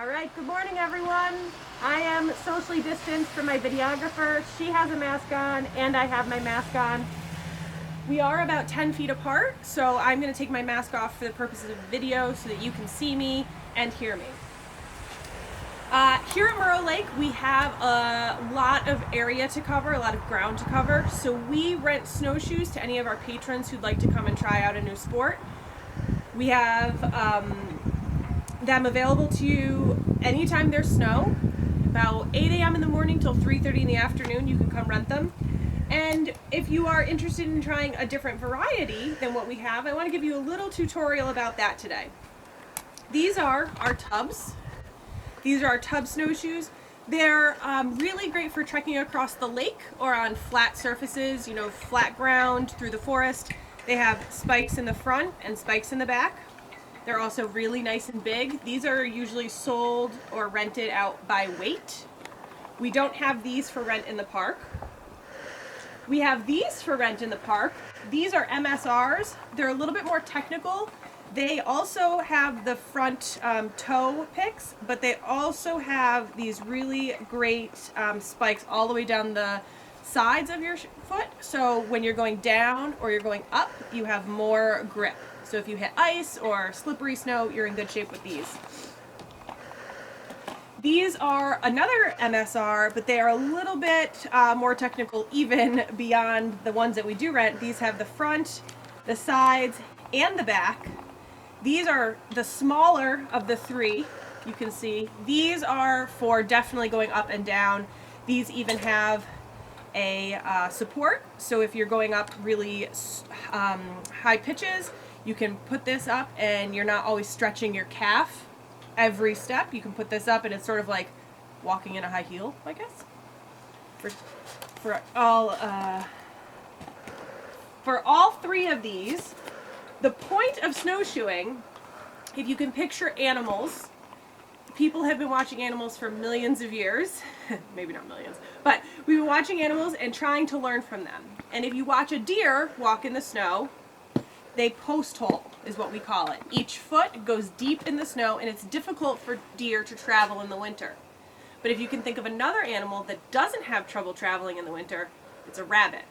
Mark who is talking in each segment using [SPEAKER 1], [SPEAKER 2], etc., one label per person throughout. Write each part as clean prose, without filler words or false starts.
[SPEAKER 1] All right, good morning everyone. I am socially distanced from my videographer. She has a mask on and I have my mask on. We are about 10 feet apart, so I'm going to take my mask off for the purposes of video so that you can see me and hear me. Here at Moreau Lake, we have a lot of area to cover, a lot of ground to cover, so we rent snowshoes to any of our patrons who'd like to come and try out a new sport. We have them available to you anytime there's snow. About 8 a.m. in the morning till 3:30 in the afternoon, you can come rent them. And if you are interested in trying a different variety than what we have, I want to give you a little tutorial about that today. These are our tubs. These are our tub snowshoes. They're really great for trekking across the lake or on flat surfaces, you know, flat ground through the forest. They have spikes in the front and spikes in the back. They're also really nice and big. These are usually sold or rented out by weight. We don't have these for rent in the park. We have these for rent in the park. These are MSRs. They're a little bit more technical. They also have the front toe picks, but they also have these really great spikes all the way down the sides of your foot. So when you're going down or you're going up, you have more grip. So if you hit ice or slippery snow, you're in good shape with these. These are another MSR, but they are a little bit more technical even beyond the ones that we do rent. These have the front, the sides, and the back. These are the smaller of the three, you can see. These are for definitely going up and down. These even have a support, so if you're going up really high pitches, you can put this up and you're not always stretching your calf every step. You can put this up and it's sort of like walking in a high heel, I guess. For all three of these, the point of snowshoeing, if you can picture animals, people have been watching animals for millions of years, maybe not millions, but we've been watching animals and trying to learn from them. And if you watch a deer walk in the snow, they post hole is what we call it. Each foot goes deep in the snow and it's difficult for deer to travel in the winter. But if you can think of another animal that doesn't have trouble traveling in the winter, it's a rabbit.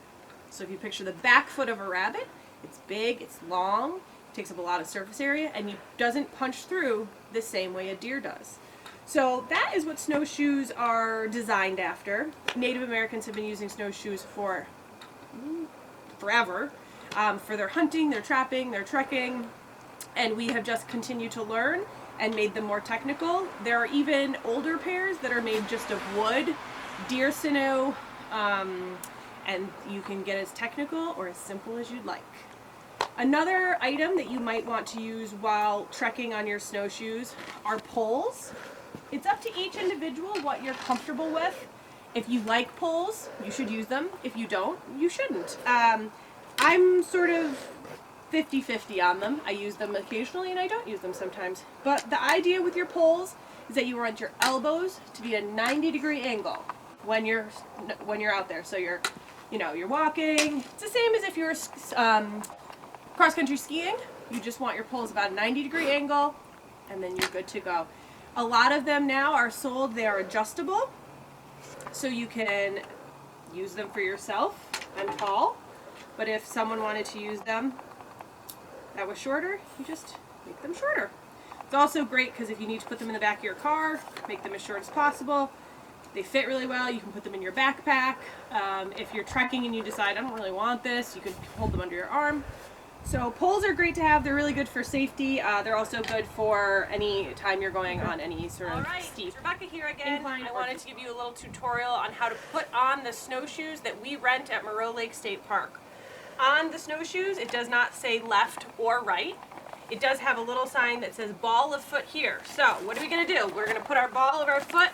[SPEAKER 1] So if you picture the back foot of a rabbit, it's big, it's long, takes up a lot of surface area, and it doesn't punch through the same way a deer does. So that is what snowshoes are designed after. Native Americans have been using snowshoes for forever. For their hunting, their trapping, their trekking, and we have just continued to learn and made them more technical. There are even older pairs that are made just of wood, deer sinew, and you can get as technical or as simple as you'd like. Another item that you might want to use while trekking on your snowshoes are poles. It's up to each individual what you're comfortable with. If you like poles, you should use them. If you don't, you shouldn't. I'm sort of 50-50 on them. I use them occasionally and I don't use them sometimes. But the idea with your poles is that you want your elbows to be a 90-degree angle when you're out there. So you're walking. It's the same as if you're cross-country skiing. You just want your poles about a 90-degree angle and then you're good to go. A lot of them now are sold, they are adjustable. So you can use them for yourself. I'm tall. But if someone wanted to use them that was shorter, you just make them shorter. It's also great because if you need to put them in the back of your car, make them as short as possible. They fit really well. You can put them in your backpack. If you're trekking and you decide, I don't really want this, you can hold them under your arm. So poles are great to have. They're really good for safety. They're also good for any time you're going on any sort of steep. Rebecca here again. I wanted to give you a little tutorial on how to put on the snowshoes that we rent at Moreau Lake State Park. On the snowshoes, it does not say left or right. It does have a little sign that says ball of foot here. So what are we going to do? We're going to put our ball of our foot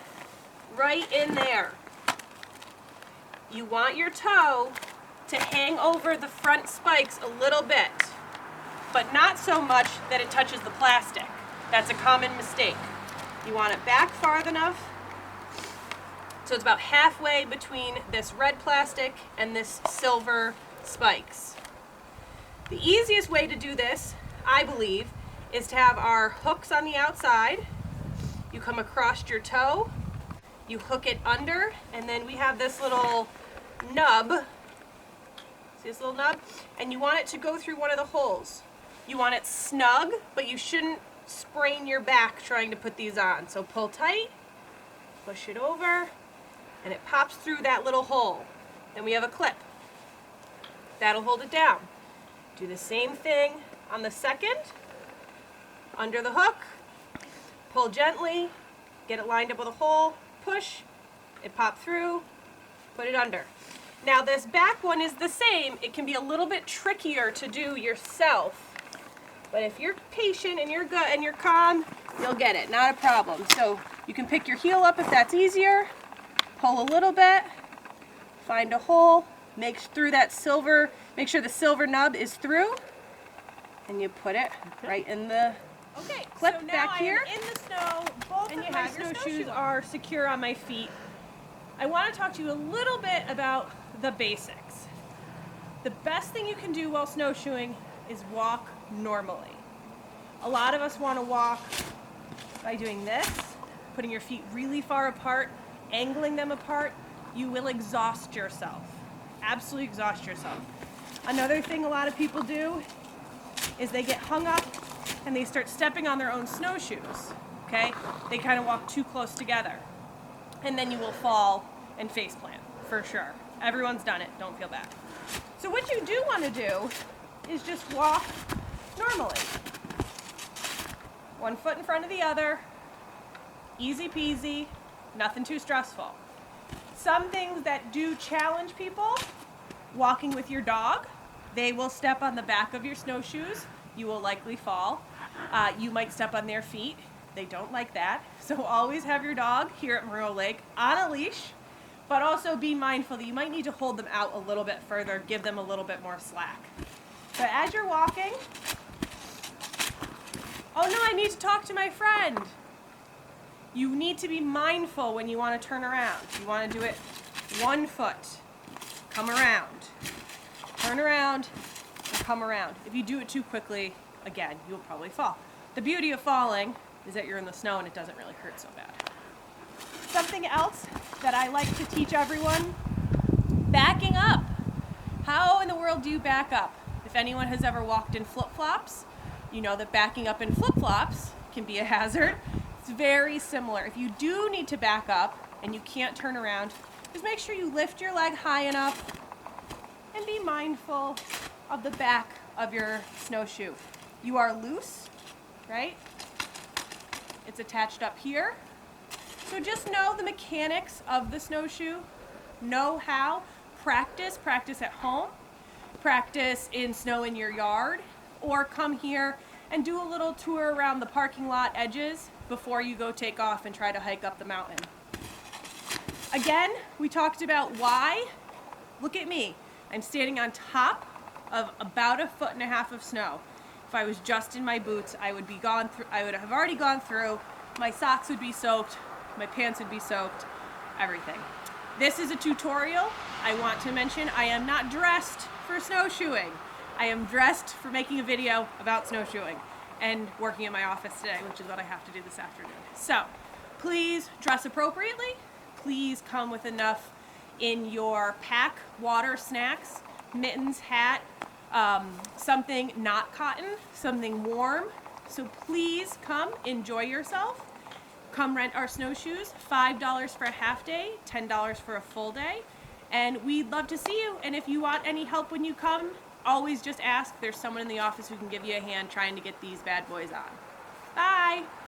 [SPEAKER 1] right in there. You want your toe to hang over the front spikes a little bit, but not so much that it touches the plastic. That's a common mistake. You want it back far enough so it's about halfway between this red plastic and this silver spikes. The easiest way to do this, I believe, is to have our hooks on the outside you come across your toe, you hook it under, and then we have this little nub. See this little nub? And you want it to go through one of the holes. You want it snug, but you shouldn't sprain your back trying to put these on. So pull tight, push it over, and it pops through that little hole. Then we have a clip. That'll hold it down. Do the same thing on the second. Under the hook, pull gently, get it lined up with a hole, push, it pop through, put it under. Now this back one is the same. It can be a little bit trickier to do yourself, but if you're patient and you're good and you're calm, you'll get it, not a problem. So you can pick your heel up if that's easier, pull a little bit, find a hole, make sure the silver nub is through, and you put it right in the clip so now back here. I am in the snow, both and of my snowshoes are secure on my feet. I want to talk to you a little bit about the basics. The best thing you can do while snowshoeing is walk normally. A lot of us want to walk by doing this, putting your feet really far apart, angling them apart. You will exhaust yourself. Absolutely exhaust yourself. Another thing a lot of people do is they get hung up and they start stepping on their own snowshoes, okay? They kind of walk too close together. And then you will fall and face plant, for sure. Everyone's done it, don't feel bad. So what you do want to do is just walk normally. One foot in front of the other, easy peasy, nothing too stressful. Some things that do challenge people, walking with your dog. They will step on the back of your snowshoes. You will likely fall. You might step on their feet. They don't like that. So always have your dog here at Moreau Lake on a leash, but also be mindful that you might need to hold them out a little bit further, give them a little bit more slack. But as you're walking, oh no, I need to talk to my friend. You need to be mindful when you want to turn around. You want to do it 1 foot, come around, turn around, and come around. If you do it too quickly, again, you'll probably fall. The beauty of falling is that you're in the snow and it doesn't really hurt so bad. Something else that I like to teach everyone, backing up. How in the world do you back up? If anyone has ever walked in flip-flops, you know that backing up in flip-flops can be a hazard. It's very similar. If you do need to back up and you can't turn around, just make sure you lift your leg high enough and be mindful of the back of your snowshoe. You are loose, right? It's attached up here. So just know the mechanics of the snowshoe. Know how. Practice at home. Practice in snow in your yard. Or come here and do a little tour around the parking lot edges before you go take off and try to hike up the mountain. Again, we talked about why. Look at me. I'm standing on top of about 1.5 feet of snow. If I was just in my boots, I would have already gone through. My socks would be soaked, my pants would be soaked, everything. This is a tutorial. I want to mention I am not dressed for snowshoeing. I am dressed for making a video about snowshoeing and working in my office today, which is what I have to do this afternoon. So please dress appropriately. Please come with enough in your pack, water, snacks, mittens, hat, something not cotton, something warm. So please come, enjoy yourself. Come rent our snowshoes, $5 for a half day, $10 for a full day. And we'd love to see you. And if you want any help when you come, always just ask. There's someone in the office who can give you a hand trying to get these bad boys on. Bye.